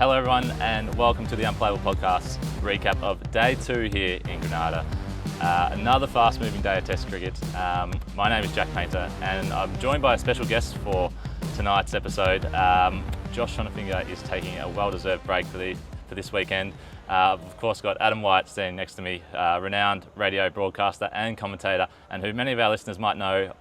Hello everyone and welcome to the Unplayable Podcast recap of day 2 here in Grenada. Another fast moving day of Test cricket. My name is Jack Painter and I'm joined by a special guest for tonight's episode. Josh Hazlewood is taking a well-deserved break for this weekend. I've of course got Adam White standing next to me, renowned radio broadcaster and commentator, and who many of our listeners might know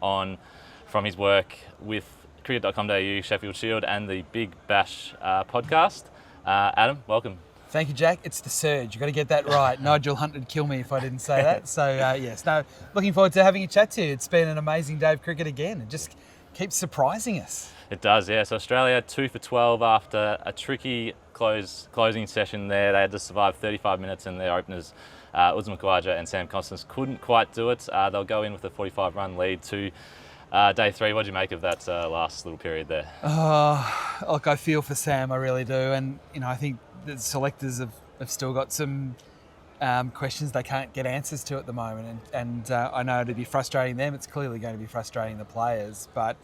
from his work with cricket.com.au, Sheffield Shield and the Big Bash podcast. Adam, welcome. Thank you, Jack. It's the surge. You've got to get that right. Nigel Hunt would kill me if I didn't say that. So, yes. No, looking forward to having a chat to you. It's been an amazing day of cricket again. It just keeps surprising us. It does, yeah. So Australia 2 for 12 after a tricky closing session there. They had to survive 35 minutes and their openers, Usman, Khawaja and Sam Konstas, couldn't quite do it. They'll go in with a 45-run lead to day 3. What do you make of that last little period there? Look, I feel for Sam, I really do. And, I think the selectors have still got some questions they can't get answers to at the moment. And I know it'd be frustrating them. It's clearly going to be frustrating the players. But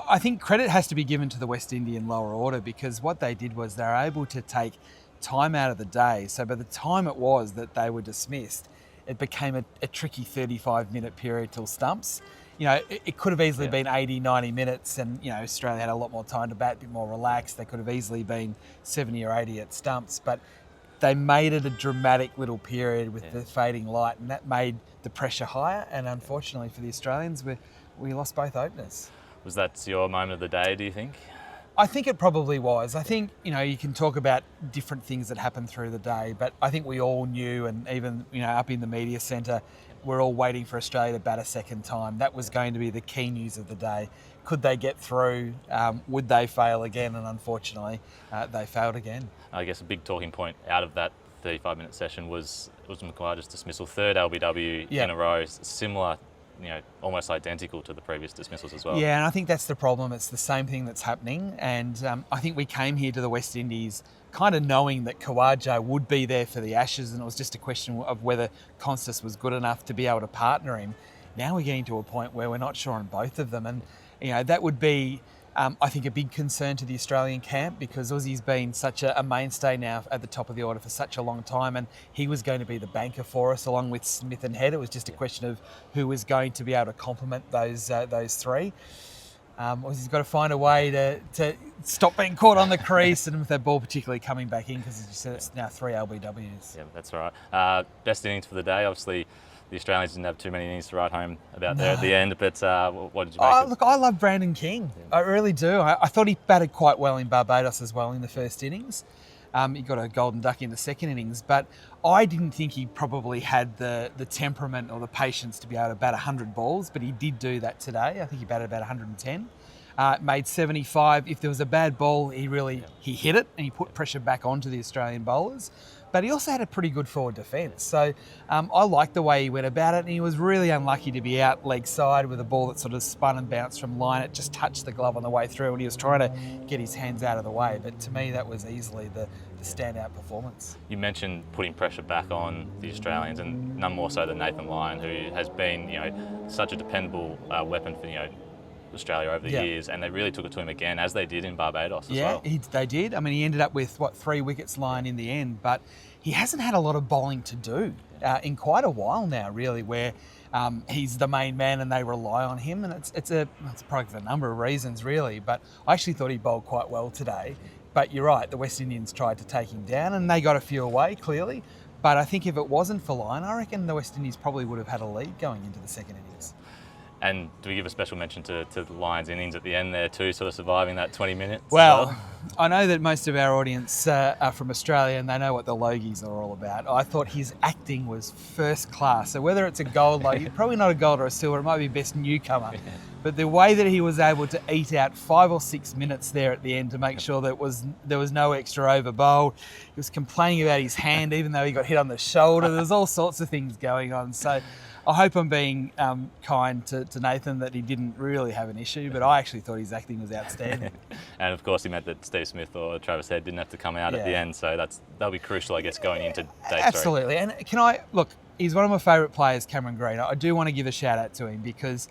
I think credit has to be given to the West Indian lower order, because what they did was they were able to take time out of the day. So by the time it was that they were dismissed, it became a tricky 35-minute period till stumps. It could have easily been 80, 90 minutes and, Australia had a lot more time to bat, a bit more relaxed. They could have easily been 70 or 80 at stumps, but they made it a dramatic little period with the fading light, and that made the pressure higher. And unfortunately for the Australians, we lost both openers. Was that your moment of the day, do you think? I think it probably was. I think, you can talk about different things that happened through the day, but I think we all knew, and even, up in the media centre, we're all waiting for Australia to bat a second time. That was going to be the key news of the day. Could they get through? Would they fail again? And unfortunately, they failed again. I guess a big talking point out of that 35-minute session was Usman Khawaja's dismissal, third LBW in a row, similar, almost identical to the previous dismissals as well. Yeah, and I think that's the problem. It's the same thing that's happening. And I think we came here to the West Indies kind of knowing that Khawaja would be there for the Ashes, and it was just a question of whether Konstas was good enough to be able to partner him. Now we're getting to a point where we're not sure on both of them. And, that would be, I think, a big concern to the Australian camp, because Uzi's been such a mainstay now at the top of the order for such a long time, and he was going to be the banker for us along with Smith and Head. It was just a question of who was going to be able to complement those three. He's got to find a way to stop being caught on the crease, and with that ball particularly coming back in, because as you said, it's now 3 LBWs. Yeah, that's right. Best innings for the day. Obviously, the Australians didn't have too many innings to write home about there at the end, but what did you make of it? Look, I love Brandon King. Yeah. I really do. I thought he batted quite well in Barbados as well in the first innings. He got a golden duck in the second innings, but I didn't think he probably had the temperament or the patience to be able to bat 100 balls, but he did do that today. I think he batted about 110. Made 75. If there was a bad ball, he hit it and he put pressure back onto the Australian bowlers. But he also had a pretty good forward defence. So I liked the way he went about it, and he was really unlucky to be out leg side with a ball that sort of spun and bounced from line. It just touched the glove on the way through, and he was trying to get his hands out of the way. But to me, that was easily the standout performance. You mentioned putting pressure back on the Australians, and none more so than Nathan Lyon, who has been, such a dependable weapon for, Australia over the years, and they really took it to him again, as they did in Barbados as well. Yeah, they did. I mean, he ended up with, 3 wickets Lyon in the end, but he hasn't had a lot of bowling to do in quite a while now, really, where he's the main man and they rely on him, and it's a product of a number of reasons, really, but I actually thought he bowled quite well today. But you're right, the West Indians tried to take him down, and they got a few away, clearly. But I think if it wasn't for Lyon, I reckon the West Indies probably would have had a lead going into the second innings. And do we give a special mention to the Lions' innings at the end there too, sort of surviving that 20 minutes? Well, I know that most of our audience are from Australia and they know what the Logies are all about. I thought his acting was first class. So whether it's a gold Logie, probably not a gold or a silver, it might be best newcomer. But the way that he was able to eat out 5 or 6 minutes there at the end to make sure that there was no extra over bowl. He was complaining about his hand even though he got hit on the shoulder. There's all sorts of things going on. So I hope I'm being kind to Nathan that he didn't really have an issue, but I actually thought his acting was outstanding. And of course he meant that Steve Smith or Travis Head didn't have to come out at the end, so that'll be crucial, I guess, going into day 3. Absolutely. And he's one of my favourite players, Cameron Green. I do want to give a shout out to him because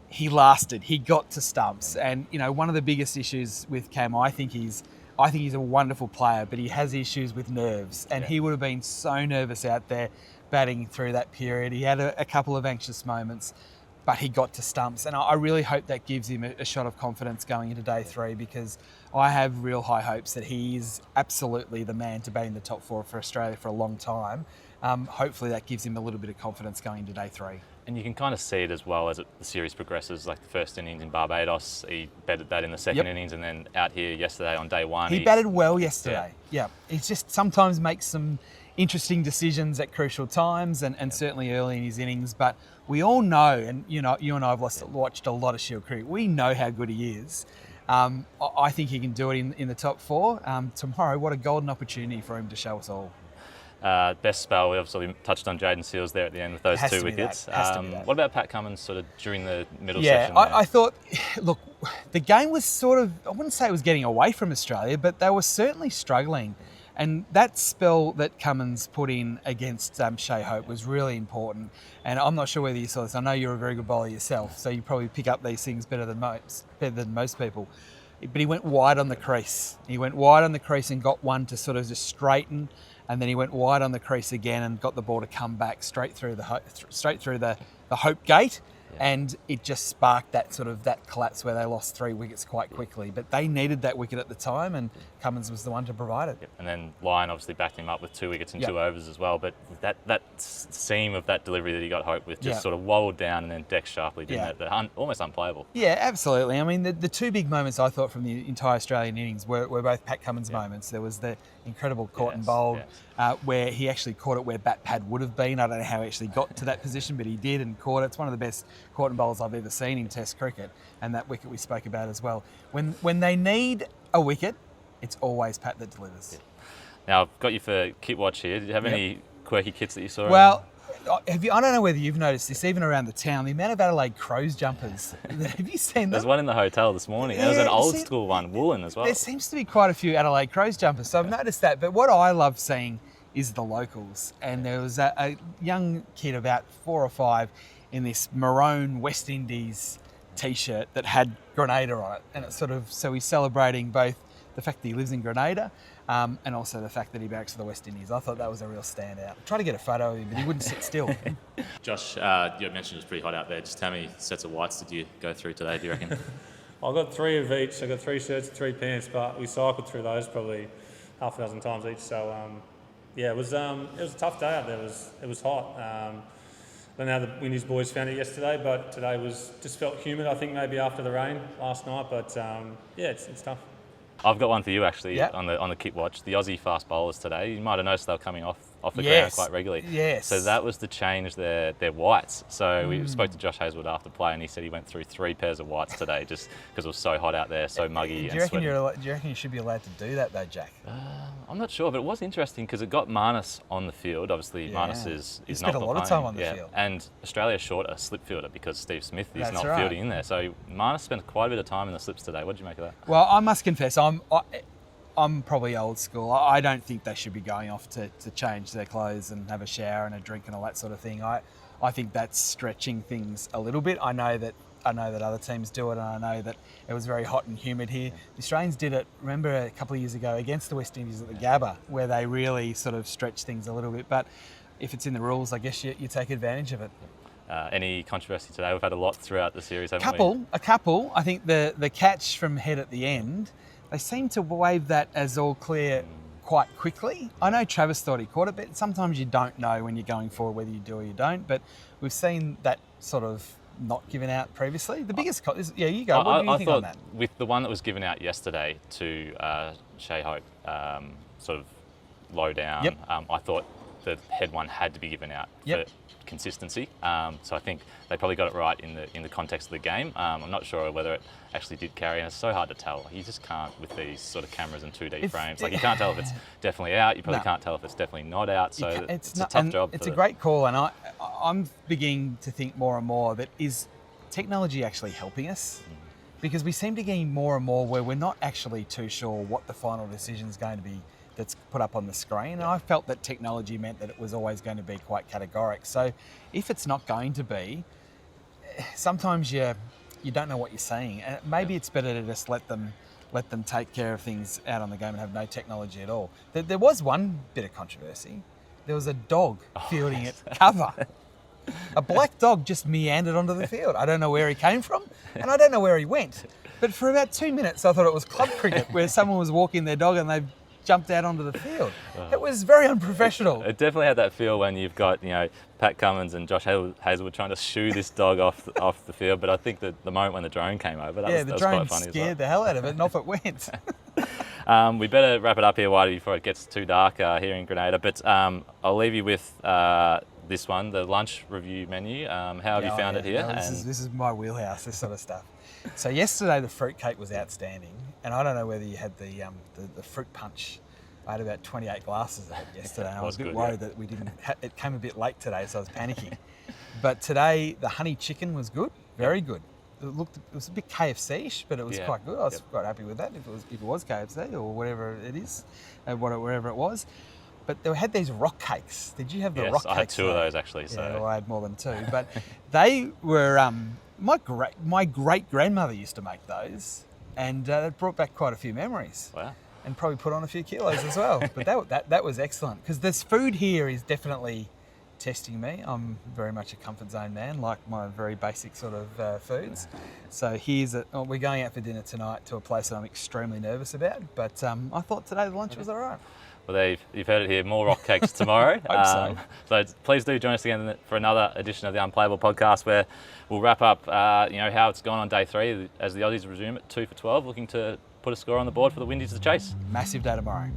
he lasted. He got to stumps. And, one of the biggest issues with Cam, I think, is I think he's a wonderful player, but he has issues with nerves, and he would have been so nervous out there batting through that period. He had a couple of anxious moments, but he got to stumps, and I really hope that gives him a shot of confidence going into day 3, because I have real high hopes that he is absolutely the man to bat in the top 4 for Australia for a long time. Hopefully that gives him a little bit of confidence going into day 3. And you can kind of see it as well as the series progresses. Like the first innings in Barbados, he batted that in the second innings, and then out here yesterday on day 1. He batted well yesterday. Yeah. He just sometimes makes some interesting decisions at crucial times, and certainly early in his innings. But we all know, and you and I have watched a lot of Shield cricket, we know how good he is. I think he can do it in the top 4. Tomorrow, what a golden opportunity for him to show us all. Best spell, we obviously touched on Jaden Seals there at the end with those 2 wickets. What about Pat Cummins sort of during the middle section? Yeah, I thought, look, the game was sort of, I wouldn't say it was getting away from Australia, but they were certainly struggling. And that spell that Cummins put in against Shea Hope was really important. And I'm not sure whether you saw this. I know you're a very good bowler yourself, so you probably pick up these things better than most people. But he went wide on the crease. He went wide on the crease and got one to sort of just straighten, and then he went wide on the crease again and got the ball to come back straight through the Hope gate. And it just sparked that collapse where they lost 3 wickets quite quickly. But they needed that wicket at the time, and Cummins was the one to provide it. And then Lyon obviously backed him up with 2 wickets in 2 overs as well. But that seam of that delivery that he got Hope with just sort of wobbled down and then decked sharply, didn't it? Almost unplayable. Yeah, absolutely. I mean, the 2 big moments I thought from the entire Australian innings were both Pat Cummins moments. There was the incredible caught and bowled where he actually caught it where bat pad would have been. I don't know how he actually got to that position, but he did and caught it. It's one of the best caught and bowls I've ever seen in Test cricket, and that wicket we spoke about as well. When they need a wicket, it's always Pat that delivers. Now, I've got you for kit watch here. Did you have any quirky kits that you saw? Well, I don't know whether you've noticed this, even around the town, the amount of Adelaide Crows jumpers. Have you seen them? There's one in the hotel this morning. There was an old school one, woolen as well. There seems to be quite a few Adelaide Crows jumpers, so I've noticed that. But what I love seeing is the locals. And there was a young kid, about 4 or 5, in this maroon West Indies T-shirt that had Grenada on it. And it's so he's celebrating both the fact that he lives in Grenada and also the fact that he barracks for the West Indies. I thought that was a real standout. I tried to get a photo of him, but he wouldn't sit still. Josh, you mentioned it was pretty hot out there. Just how many sets of whites did you go through today, do you reckon? I got 3 of each. I got 3 shirts and 3 pants, but we cycled through those probably half a dozen times each. So it was a tough day out there. It was hot. I don't know how the Windies boys found it yesterday, but today just felt humid. I think maybe after the rain last night, but it's tough. I've got one for you actually on the kit watch. The Aussie fast bowlers today. You might have noticed they were coming off the ground quite regularly. Yes. So that was to change their whites. So we spoke to Josh Hazlewood after play, and he said he went through 3 pairs of whites today just because it was so hot out there, so muggy. Do you reckon you should be allowed to do that though, Jack? I'm not sure, but it was interesting because it got Marnus on the field. Obviously, Marnus is not spent a lot of time on the field. And Australia short a slip fielder because Steve Smith is not right. fielding in there. So Marnus spent quite a bit of time in the slips today. What did you make of that? Well, I must confess, I'm probably old school. I don't think they should be going off to change their clothes and have a shower and a drink and all that sort of thing. I think that's stretching things a little bit. I know that other teams do it, and I know that it was very hot and humid here. The Australians did it, remember, a couple of years ago against the West Indies at the Gabba, where they really sort of stretched things a little bit. But if it's in the rules, I guess you take advantage of it. Any controversy today? We've had a lot throughout the series, haven't we? A couple. I think the catch from Head at the end, they seem to wave that as all clear quite quickly. I know Travis thought he caught it, but sometimes you don't know when you're going forward whether you do or you don't. But we've seen that sort of not given out previously. The biggest... you go. What do you think on that? With the one that was given out yesterday to Shea Hope, sort of low down, I thought the head one had to be given out for consistency. So I think they probably got it right in the context of the game. I'm not sure whether it actually did carry, and it's so hard to tell. You just can't with these sort of cameras and 2D frames. Like, you can't tell if it's definitely out. You probably can't tell if it's definitely not out. So it's a tough job. It's a great call, and I'm beginning to think more and more that is technology actually helping us? Because we seem to get more and more where we're not actually too sure what the final decision is going to be that's put up on the screen. And I felt that technology meant that it was always going to be quite categoric. So if it's not going to be, sometimes you don't know what you're saying. And maybe it's better to just let them let them take care of things out on the game and have no technology at all. There was one bit of controversy. There was a dog fielding at cover. A black dog just meandered onto the field. I don't know where he came from, and I don't know where he went. But for about 2 minutes, I thought it was club cricket, where someone was walking their dog and they jumped out onto the field. It was very unprofessional. It definitely had that feel when you've got, Pat Cummins and Josh Hazlewood trying to shoo this dog off the field. But I think that the moment when the drone came over, that was drone quite funny as well. scared the hell out of it, and off it went. We better wrap it up here, Whitey, before it gets too dark here in Grenada. But I'll leave you with this one, the lunch review menu. How have you found it here? No, this is my wheelhouse, this sort of stuff. So yesterday the fruit cake was outstanding, and I don't know whether you had the fruit punch. I had about 28 glasses of it yesterday. And I was a bit worried that we didn't. It came a bit late today, so I was panicking. But today the honey chicken was good, very good. It was a bit KFC-ish, but it was quite good. I was quite happy with that. If it was KFC or whatever it is, wherever it was. But they had these rock cakes. Did you have the rock cakes? Yes, I had two of those actually. So. Yeah, well, I had more than two. But they were, my great-grandmother used to make those, and it brought back quite a few memories. Wow. And probably put on a few kilos as well. But that was excellent, because this food here is definitely testing me. I'm very much a comfort zone man, like my very basic sort of foods. So we're going out for dinner tonight to a place that I'm extremely nervous about, but I thought today the lunch was all right. Well, you've heard it here, more rock cakes tomorrow. Hope so please do join us again for another edition of the Unplayable podcast, where we'll wrap up how it's gone on day 3 as the Aussies resume at 2 for 12, looking to put a score on the board for the Windies to chase. Massive day tomorrow.